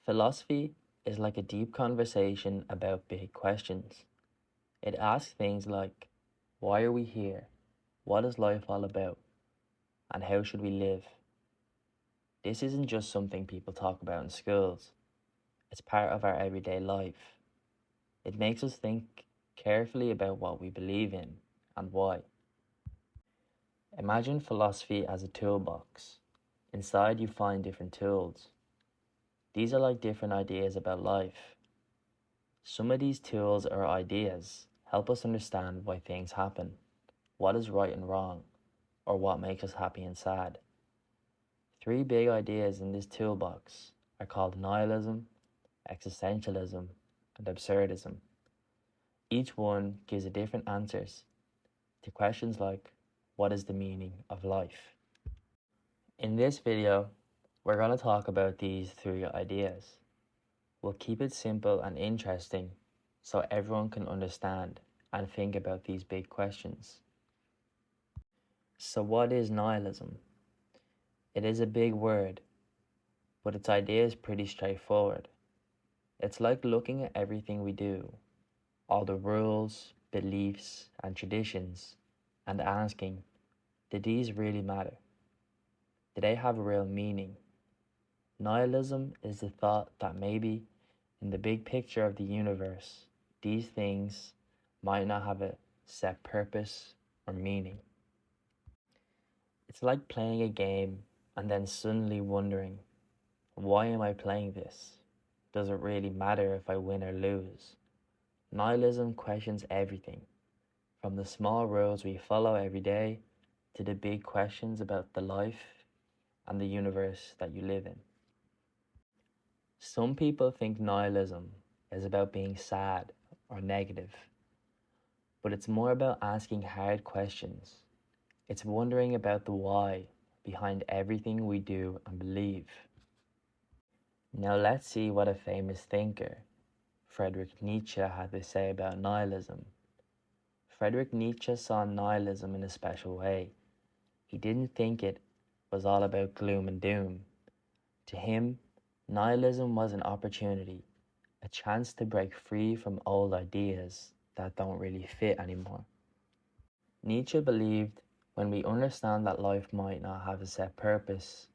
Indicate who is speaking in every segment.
Speaker 1: Philosophy is like a deep conversation about big questions. It asks things like, why are we here? What is life all about? And how should we live? This isn't just something people talk about in schools, it's part of our everyday life. It makes us think carefully about what we believe in and why. Imagine philosophy as a toolbox. Inside, you find different tools. These are like different ideas about life. Some of these tools or ideas help us understand why things happen, what is right and wrong, or what makes us happy and sad. Three big ideas in this toolbox are called nihilism, existentialism, and absurdism. Each one gives a different answers to questions like, what is the meaning of life? In this video, we're going to talk about these three ideas. We'll keep it simple and interesting so everyone can understand and think about these big questions. So what is nihilism? It is a big word, but its idea is pretty straightforward. It's like looking at everything we do, all the rules, beliefs, and traditions, and asking, did these really matter? Do they have a real meaning? Nihilism is the thought that maybe, in the big picture of the universe, these things might not have a set purpose or meaning. It's like playing a game and then suddenly wondering, why am I playing this? Does it really matter if I win or lose? Nihilism questions everything, from the small rules we follow every day to the big questions about the life and the universe that you live in. Some people think nihilism is about being sad or negative, but it's more about asking hard questions. It's wondering about the why behind everything we do and believe. Now let's see what a famous thinker, Friedrich Nietzsche, had to say about nihilism. Friedrich Nietzsche saw nihilism in a special way. He didn't think it was all about gloom and doom. To him, nihilism was an opportunity, a chance to break free from old ideas that don't really fit anymore. Nietzsche believed when we understand that life might not have a set purpose,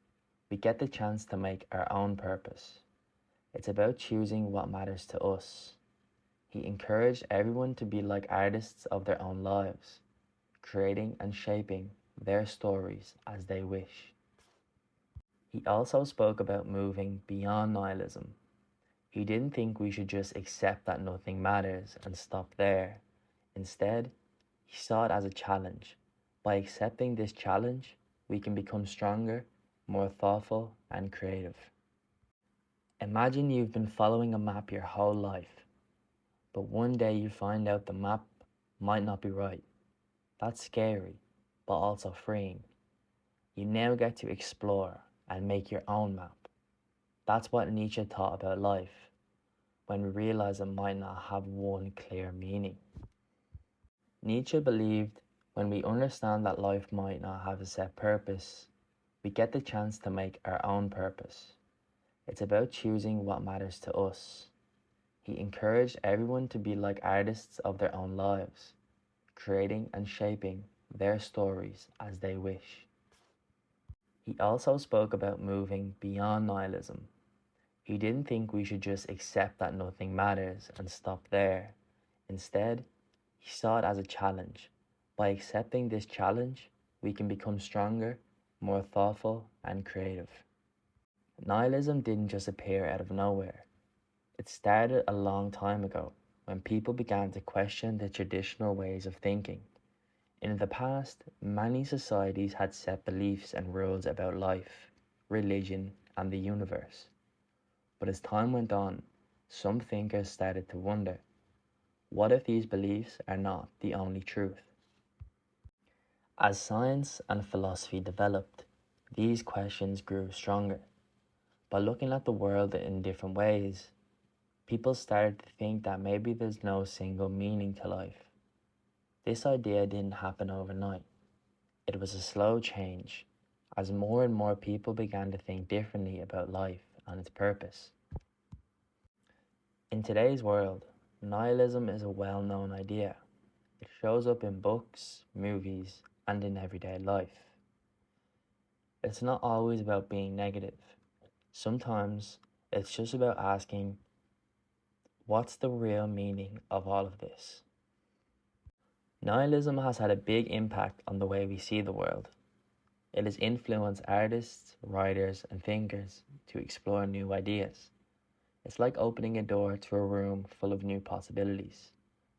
Speaker 1: we get the chance to make our own purpose. It's about choosing what matters to us. He encouraged everyone to be like artists of their own lives, creating and shaping their stories as they wish. He also spoke about moving beyond nihilism. He didn't think we should just accept that nothing matters and stop there. Instead, he saw it as a challenge. By accepting this challenge, we can become stronger, more thoughtful, and creative. Imagine you've been following a map your whole life, but one day you find out the map might not be right. That's scary, but also freeing. You now get to explore and make your own map. That's what Nietzsche taught about life, when we realize it might not have one clear meaning. Nietzsche believed when we understand that life might not have a set purpose, we get the chance to make our own purpose. It's about choosing what matters to us. He encouraged everyone to be like artists of their own lives, creating and shaping their stories as they wish. He also spoke about moving beyond nihilism. He didn't think we should just accept that nothing matters and stop there. Instead, he saw it as a challenge. By accepting this challenge, we can become stronger, more thoughtful, and creative. Nihilism didn't just appear out of nowhere. It started a long time ago when people began to question the traditional ways of thinking. In the past, many societies had set beliefs and rules about life, religion, and the universe. But as time went on, some thinkers started to wonder, what if these beliefs are not the only truth? As science and philosophy developed, these questions grew stronger. By looking at the world in different ways, people started to think that maybe there's no single meaning to life. This idea didn't happen overnight. It was a slow change, as more and more people began to think differently about life and its purpose. In today's world, nihilism is a well-known idea. It shows up in books, movies, and in everyday life. It's not always about being negative. Sometimes it's just about asking, what's the real meaning of all of this? Nihilism has had a big impact on the way we see the world. It has influenced artists, writers, and thinkers to explore new ideas. It's like opening a door to a room full of new possibilities.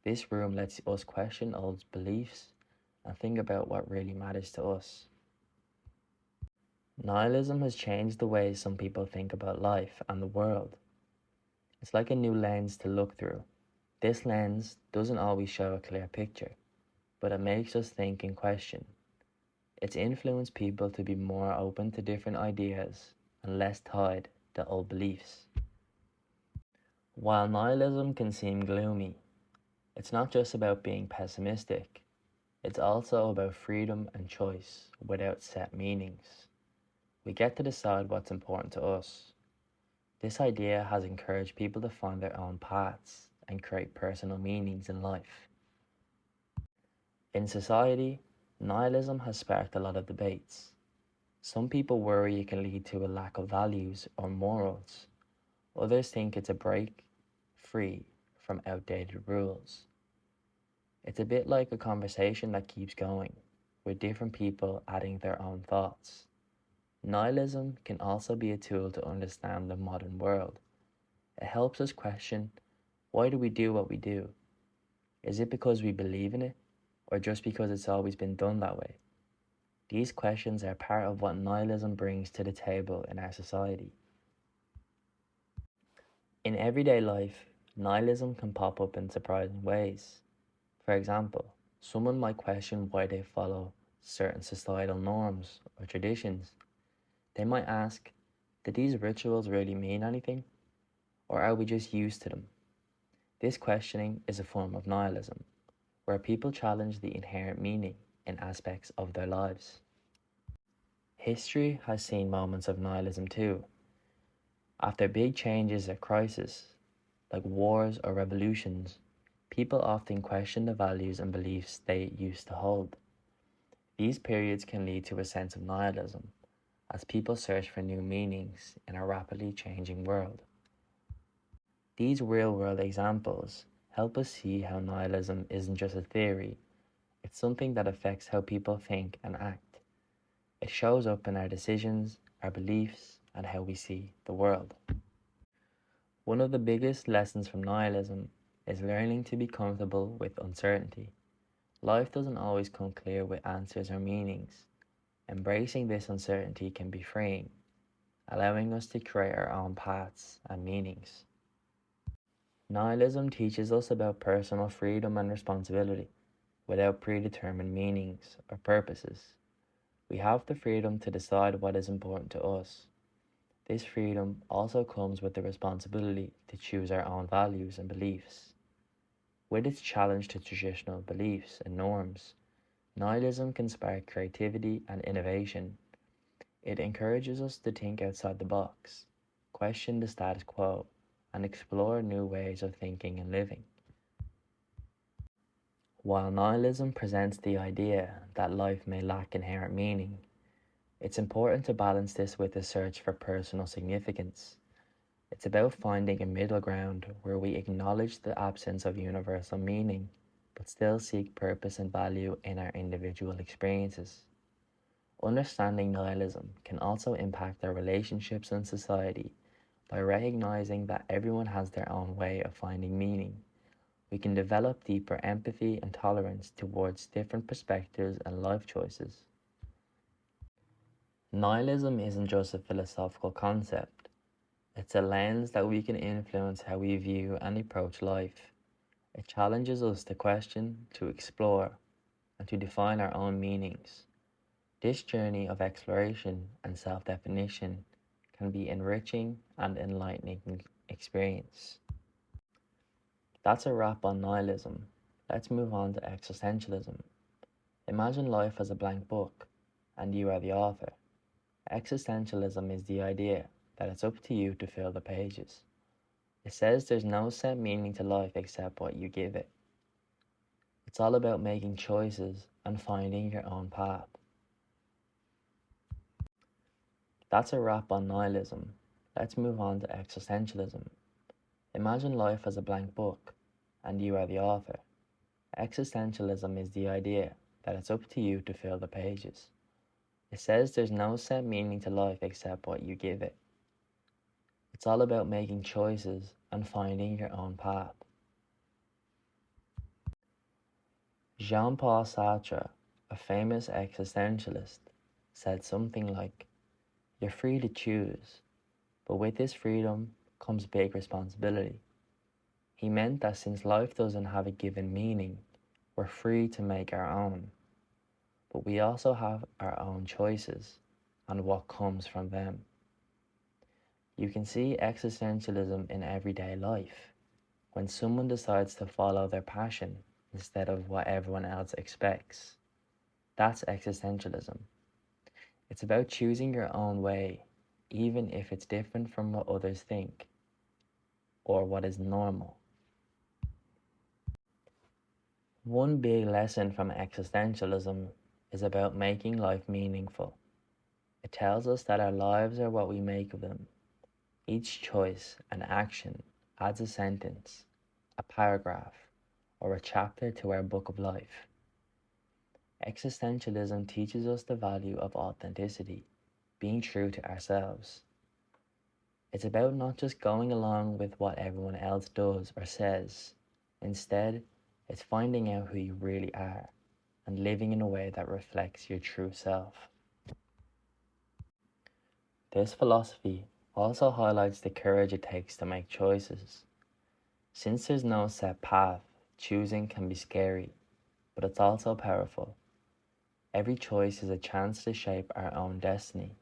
Speaker 1: This room lets us question old beliefs and think about what really matters to us. Nihilism has changed the way some people think about life and the world. It's like a new lens to look through. This lens doesn't always show a clear picture, but it makes us think and question. It's influenced people to be more open to different ideas and less tied to old beliefs. While nihilism can seem gloomy, it's not just about being pessimistic. It's also about freedom and choice without set meanings. We get to decide what's important to us. This idea has encouraged people to find their own paths and create personal meanings in life. In society, nihilism has sparked a lot of debates. Some people worry it can lead to a lack of values or morals. Others think it's a break free from outdated rules. It's a bit like a conversation that keeps going, with different people adding their own thoughts. Nihilism can also be a tool to understand the modern world. It helps us question, why do we do what we do? Is it because we believe in it, or just because it's always been done that way? These questions are part of what nihilism brings to the table in our society. In everyday life, nihilism can pop up in surprising ways. For example, someone might question why they follow certain societal norms or traditions. They might ask, do these rituals really mean anything? Or are we just used to them? This questioning is a form of nihilism, where people challenge the inherent meaning in aspects of their lives. History has seen moments of nihilism too. After big changes or crises, like wars or revolutions, people often question the values and beliefs they used to hold. These periods can lead to a sense of nihilism, as people search for new meanings in a rapidly changing world. These real-world examples help us see how nihilism isn't just a theory, it's something that affects how people think and act. It shows up in our decisions, our beliefs, and how we see the world. One of the biggest lessons from nihilism is learning to be comfortable with uncertainty. Life doesn't always come clear with answers or meanings. Embracing this uncertainty can be freeing, allowing us to create our own paths and meanings. Nihilism teaches us about personal freedom and responsibility without predetermined meanings or purposes. We have the freedom to decide what is important to us. This freedom also comes with the responsibility to choose our own values and beliefs. With its challenge to traditional beliefs and norms, nihilism can spark creativity and innovation. It encourages us to think outside the box, question the status quo, and explore new ways of thinking and living. While nihilism presents the idea that life may lack inherent meaning, it's important to balance this with a search for personal significance. It's about finding a middle ground where we acknowledge the absence of universal meaning, but still seek purpose and value in our individual experiences. Understanding nihilism can also impact our relationships and society by recognizing that everyone has their own way of finding meaning. We can develop deeper empathy and tolerance towards different perspectives and life choices. Nihilism isn't just a philosophical concept, it's a lens that we can influence how we view and approach life. It challenges us to question, to explore, and to define our own meanings. This journey of exploration and self-definition can be enriching and enlightening experience. That's a wrap on nihilism. Let's move on to existentialism. Imagine life as a blank book, and you are the author. Existentialism is the idea that it's up to you to fill the pages. It says there's no set meaning to life except what you give it. It's all about making choices and finding your own path. That's a wrap on nihilism. Let's move on to existentialism. Imagine life as a blank book, and you are the author. Existentialism is the idea that it's up to you to fill the pages. It says there's no set meaning to life except what you give it. It's all about making choices and finding your own path. Jean-Paul Sartre, a famous existentialist, said something like, "You're free to choose, but with this freedom comes big responsibility." He meant that since life doesn't have a given meaning, we're free to make our own. But we also have our own choices and what comes from them. You can see existentialism in everyday life. When someone decides to follow their passion instead of what everyone else expects, that's existentialism. It's about choosing your own way, even if it's different from what others think or what is normal. One big lesson from existentialism is about making life meaningful. It tells us that our lives are what we make of them. Each choice and action adds a sentence, a paragraph, or a chapter to our book of life. Existentialism teaches us the value of authenticity, being true to ourselves. It's about not just going along with what everyone else does or says. Instead, it's finding out who you really are and living in a way that reflects your true self. This philosophy also highlights the courage it takes to make choices. Since there's no set path, choosing can be scary, but it's also powerful. Every choice is a chance to shape our own destiny.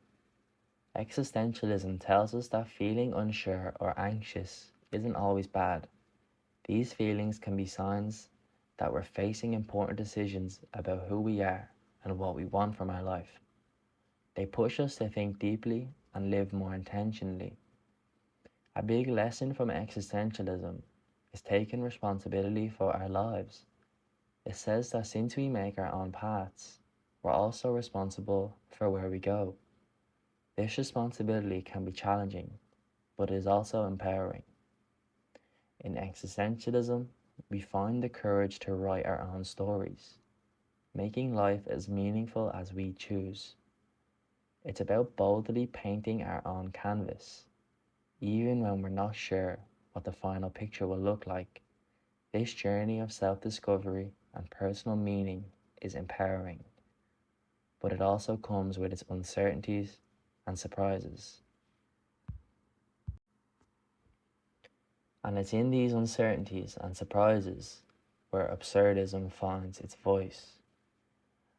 Speaker 1: Existentialism tells us that feeling unsure or anxious isn't always bad. These feelings can be signs that we're facing important decisions about who we are and what we want from our life. They push us to think deeply and live more intentionally. A big lesson from existentialism is taking responsibility for our lives. It says that since we make our own paths, we're also responsible for where we go. This responsibility can be challenging, but is also empowering. In existentialism, we find the courage to write our own stories, making life as meaningful as we choose. It's about boldly painting our own canvas, even when we're not sure what the final picture will look like. This journey of self-discovery and personal meaning is empowering, but it also comes with its uncertainties and surprises. And it's in these uncertainties and surprises where absurdism finds its voice.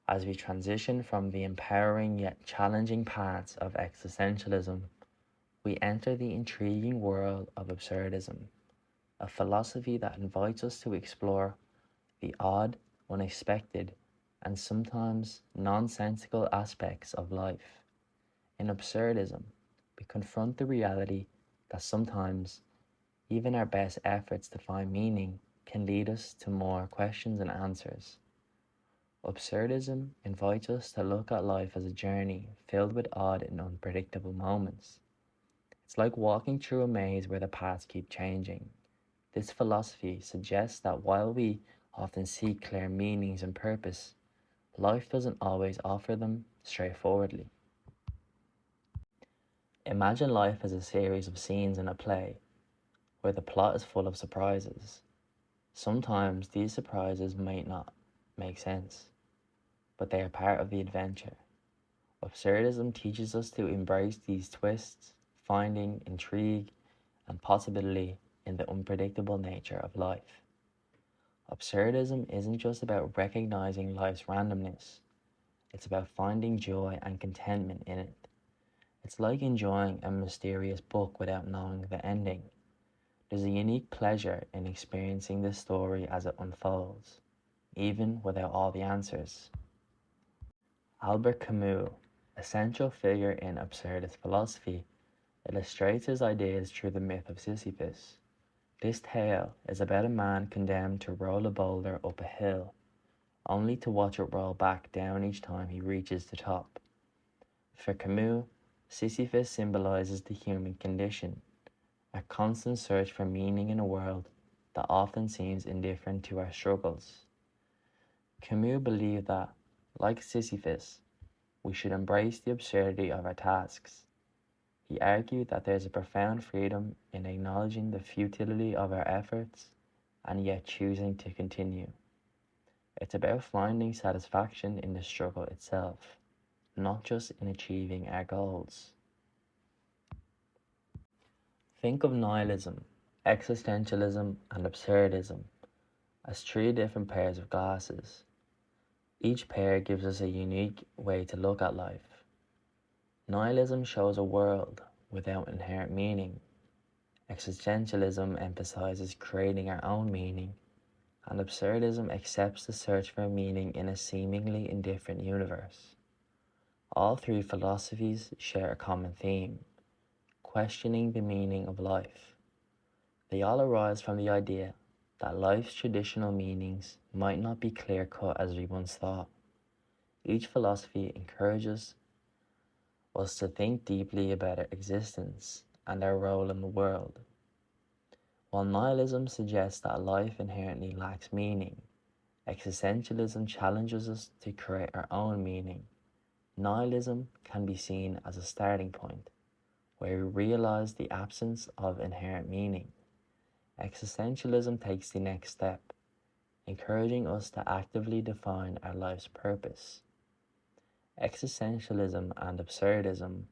Speaker 1: As we transition from the empowering yet challenging paths of existentialism, we enter the intriguing world of absurdism, a philosophy that invites us to explore the odd, unexpected, and sometimes nonsensical aspects of life. In absurdism, we confront the reality that sometimes even our best efforts to find meaning can lead us to more questions than answers. Absurdism invites us to look at life as a journey filled with odd and unpredictable moments. It's like walking through a maze where the paths keep changing. This philosophy suggests that while we often seek clear meanings and purpose, life doesn't always offer them straightforwardly. Imagine life as a series of scenes in a play, where the plot is full of surprises. Sometimes these surprises might not make sense, but they are part of the adventure. Absurdism teaches us to embrace these twists, finding intrigue and possibility in the unpredictable nature of life. Absurdism isn't just about recognizing life's randomness, it's about finding joy and contentment in it. It's like enjoying a mysterious book without knowing the ending. There's a unique pleasure in experiencing this story as it unfolds, even without all the answers. Albert Camus, a central figure in absurdist philosophy, illustrates his ideas through the myth of Sisyphus. This tale is about a man condemned to roll a boulder up a hill, only to watch it roll back down each time he reaches the top. For Camus, Sisyphus symbolizes the human condition, a constant search for meaning in a world that often seems indifferent to our struggles. Camus believed that, like Sisyphus, we should embrace the absurdity of our tasks. He argued that there is a profound freedom in acknowledging the futility of our efforts and yet choosing to continue. It's about finding satisfaction in the struggle itself, not just in achieving our goals. Think of nihilism, existentialism, and absurdism as three different pairs of glasses. Each pair gives us a unique way to look at life. Nihilism shows a world without inherent meaning. Existentialism emphasizes creating our own meaning, and absurdism accepts the search for meaning in a seemingly indifferent universe. All three philosophies share a common theme: questioning the meaning of life. They all arise from the idea that life's traditional meanings might not be clear-cut as we once thought. Each philosophy encourages us to think deeply about our existence and our role in the world. While nihilism suggests that life inherently lacks meaning, existentialism challenges us to create our own meaning. Nihilism can be seen as a starting point, where we realize the absence of inherent meaning. Existentialism takes the next step, encouraging us to actively define our life's purpose. Existentialism and absurdism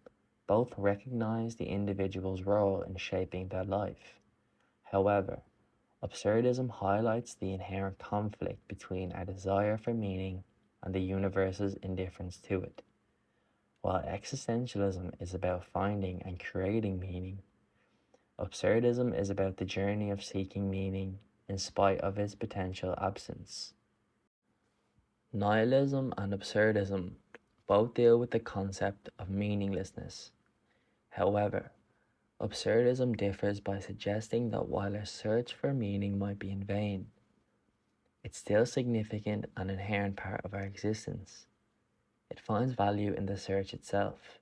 Speaker 1: both recognize the individual's role in shaping their life. However, absurdism highlights the inherent conflict between our desire for meaning and the universe's indifference to it. While existentialism is about finding and creating meaning, absurdism is about the journey of seeking meaning in spite of its potential absence. Nihilism and absurdism both deal with the concept of meaninglessness. However, absurdism differs by suggesting that while our search for meaning might be in vain, it's still significant and inherent part of our existence. It finds value in the search itself,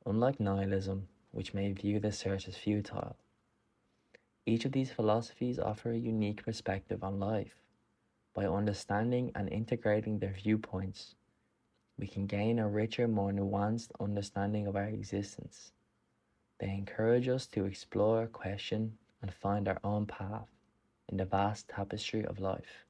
Speaker 1: unlike nihilism, which may view the search as futile. Each of these philosophies offer a unique perspective on life. By understanding and integrating their viewpoints, we can gain a richer, more nuanced understanding of our existence. They encourage us to explore, question, and find our own path in the vast tapestry of life.